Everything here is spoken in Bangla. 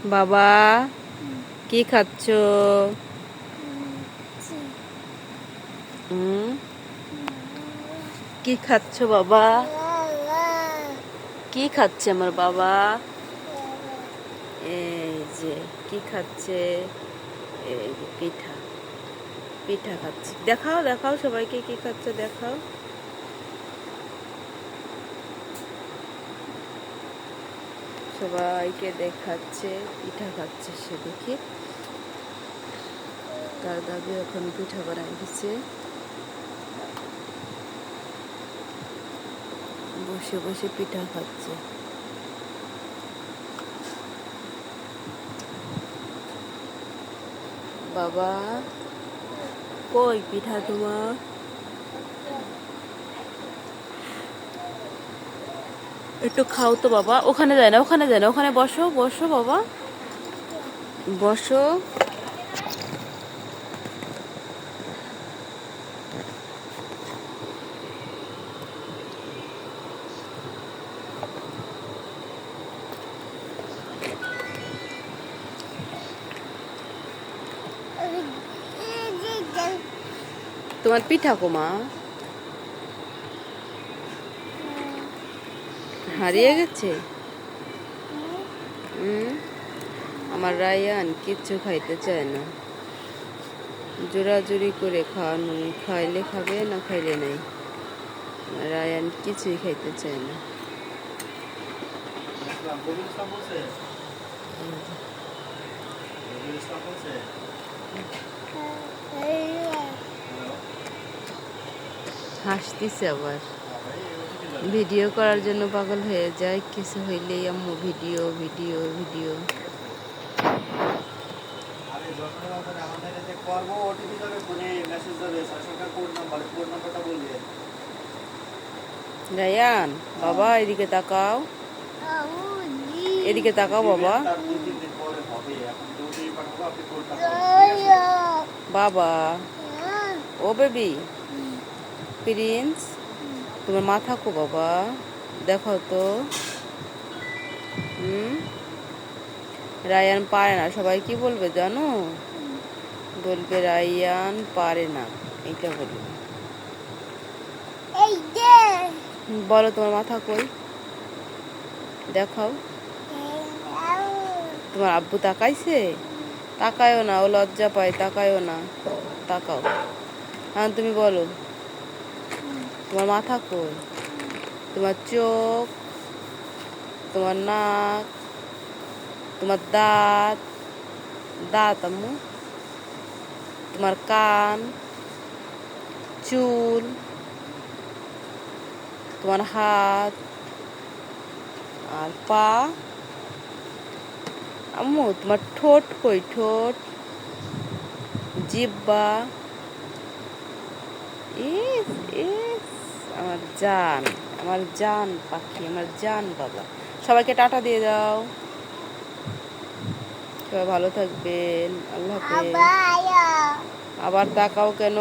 বাবা কি খাচ্ছ? কি খাচ্ছ বাবা? কি খাচ্ছে আমার বাবা? এই যে কি খাচ্ছে? এই যে পিঠা পিঠা খাচ্ছে। দেখাও দেখাও সবাইকে কি খাচ্ছে দেখাও। সবাইকে দেখাচ্ছে পিঠা খাচ্ছে সে। দেখি তার দাদু এখন পিঠা বানাই দিচ্ছে। বসে বসে পিঠা খাচ্ছে। বাবা কই পিঠা তোমার? একটু খাও তো বাবা। ওখানে যায় না, ওখানে যায় না, ওখানে বসো বসো বাবা, বসো। তোমার পিঠা কোমা হারিয়ে গেছে। আমার রায়ান কিচ্ছু খাইতে চায় না। জোরাজুরি করে খাওয়ানো, খাইলে খাবে না খাইলে নাই। রায়ান কিছুই খাইতে চায় না। হাসতেছে আবার, ভিডিও করার জন্য পাগল হয়ে যায়। কিছু হইলেই আম্মু ভিডিও ভিডিও ভিডিও। রায়ান বাবা এদিকে তাকাও, এদিকে তাকাও বাবা। বাবা ও বেবি প্রিন্স, তোমার মাথা কো বাবা? দেখো তো। রায়ান পারে না। সবাই কি বলবে জানো? বলবে রায়ান পারে না, এটা বলবে। বলো তোমার মাথা কই, দেখাও। তোমার আব্বু তাকাইছে? তাকায়ও না, ও লজ্জা পায়, তাকায়ও না, তাকাও। হ্যাঁ তুমি বলো তোমার মাথা কই, তোমার চোখ, তোমার নাক, তোমার দাঁত, দাঁত আম্মু, তোমার কান, চুল, তোমার হাত আর পা। আম্মু তোমার ঠোঁট কই, ঠোঁট, জিহ্বা। ইস ইস আমার জান, আমার জান পাখি, আমার জান বাবা। সবাইকে টাটা দিয়ে দাও। সবাই ভালো থাকবেন, আল্লাহ হাফেজ। আবার তাকাও কেন?